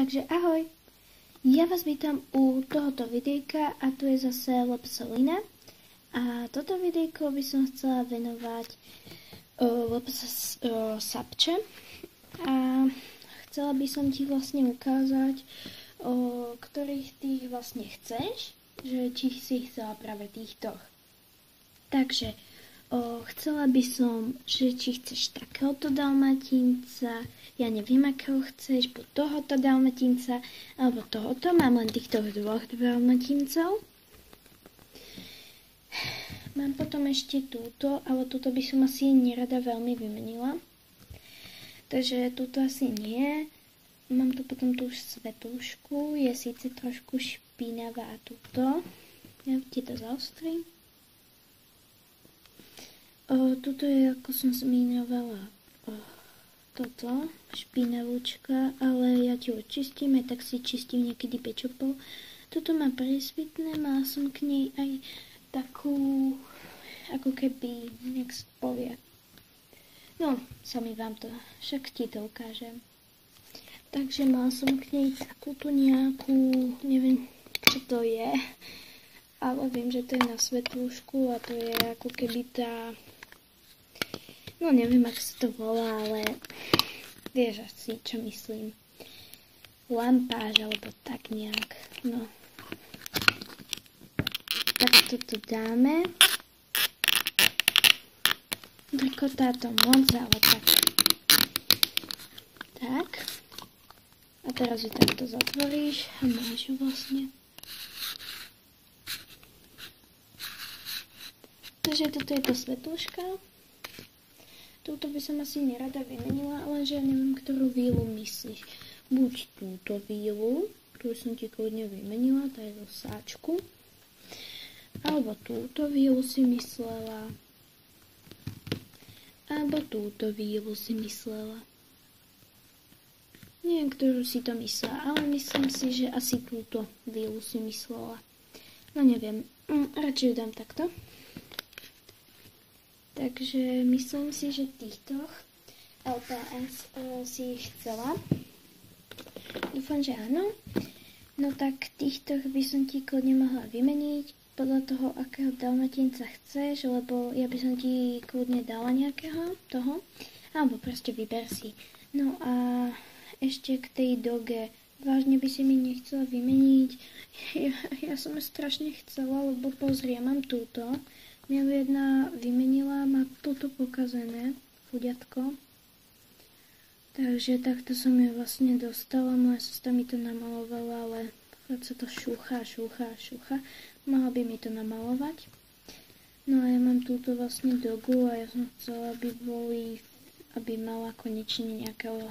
Takže ahoj, ja vás vítam u tohoto videjka a tu je zase Lepsolina. A toto videjko by som chcela venovať Sapče. A chcela by som ti vlastne ukázať, ktorých tých vlastne chceš, že či si chcela práve týchto. Takže chcela by som, že či chceš takéhoto dalmatínca, ja neviem, akého chceš, buď tohoto dalmatínca, alebo tohoto, mám len týchto dvoch dalmatíncov. Mám potom ešte túto, ale túto by som asi nerada veľmi vymenila. Takže túto asi nie. Mám tu potom tú svetúšku, je síce trošku špinavá túto. Ja ti to zaostrím. Tuto je, ako som zmiňovala, toto, špinavúčka, ale ja ti očistím, aj tak si čistím niekedy pečopol. Toto má presvitné, mala som k nej aj takú, ako keby, nech sa povie. No, sami vám to, však ti to ukážem. Takže mala som k nej takúto nejakú, neviem, čo to je, ale viem, že to je na svetlúšku a to je ako keby tá, no neviem, ako sa to volá, ale vieš asi, čo myslím. Lampáž, alebo tak nejak, no. Tak toto dáme. Drkotá to moc, ale tak. Tak. A teraz ju takto zatvoríš a máš ju vlastne. Takže toto je to svetlúška. Túto by som asi nerada vymenila, ale že ja neviem, ktorú vílu myslíš. Buď túto vílu, ktorú som ti kľudne vymenila, tá je zo sáčku. Alebo túto vílu si myslela. Alebo túto vílu si myslela. Neviem, ktorú si to myslela, ale myslím si, že asi túto vílu si myslela. No neviem, radšej ju dám takto. Takže myslím si, že týchto LPS si chcela. Dúfam, že áno. No tak týchto by som ti kľudne mohla vymeniť podľa toho, akého dalmatínca chceš, lebo ja by som ti kľudne dala nejakého toho. Alebo proste vyber si. No a ešte k tej doge. Vážne by si mi nechcela vymeniť. Ja som strašne chcela, lebo pozri, ja mám túto. Mňa jedna vymenila, má toto pokazené, chuďatko. Takže takto som ju vlastne dostala, moja sestra mi to namalovala, ale sa to šúcha. Mohla by mi to namalovať. No a ja mám túto vlastne dogu a ja som chcela, aby mala konečne nejakého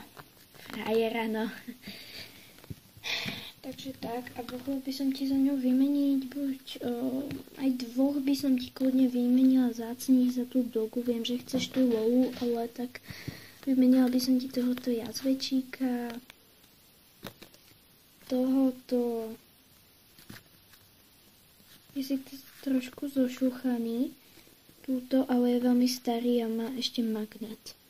frajera, no. Takže tak, a mohla by som ti za ňou vymeniť, buď aj dvoch by som ti kľudne vymenila zácných za tú dogu, viem, že chceš tú lowu, ale tak vymenila by som ti tohoto jazvečíka, tohoto, je si to trošku zošúchaný, túto, ale je veľmi starý a má ešte magnet.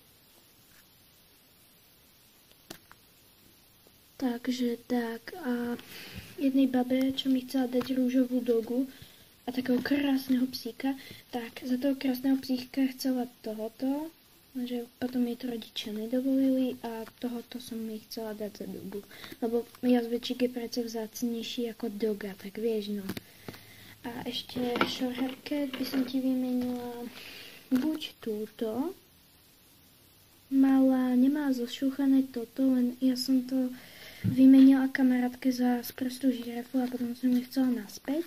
Takže tak, a jednej babe, čo mi chcela dať rúžovú dogu a takého krásneho psíka, tak za toho krásneho psíka chcela tohoto, že potom jej to rodičia nedovolili a tohoto som mi chcela dať za dogu. Lebo jazvečík je predsa vzácnejší ako doga, tak vieš, no. A ešte šorherket by som ti vymenila buď túto, nemá zošúchané toto, len ja som to vymenila kamarátke za sprostú žirafu a potom som ju chcela naspäť.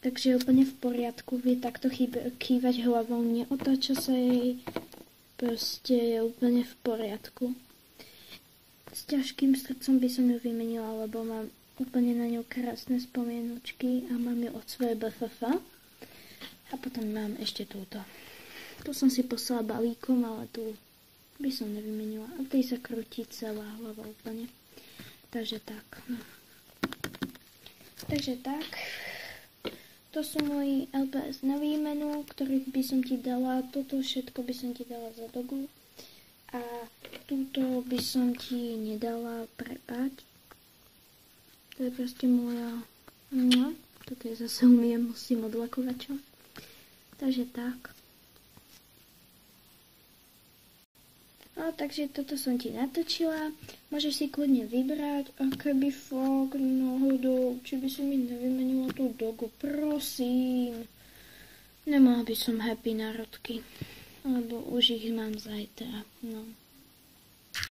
Takže je úplne v poriadku, vie takto kývať hlavou, neotáča sa jej, proste je úplne v poriadku. S ťažkým srdcom by som ju vymenila, lebo mám úplne na ňu krásne spomienočky a mám ju od svojej BFF. A potom mám ešte túto. Tu som si poslala balíkom, ale tu by som nevymenila. A tej sa krúti celá hlava úplne. Takže tak. No. Takže tak. To sú moji LPS na výmenu, ktorých by som ti dala. Toto všetko by som ti dala za dogu. A túto by som ti nedala prepať. To je proste moja... No, toto je zase umiem, musím odlakovať, čo? Takže tak. No, takže toto som ti natočila. Môžeš si kľudne vybrať, a keby fakt náhodou, či by si mi nevymenila tú dogu, prosím. Nemala by som happy národky, lebo už ich mám zajtra, no.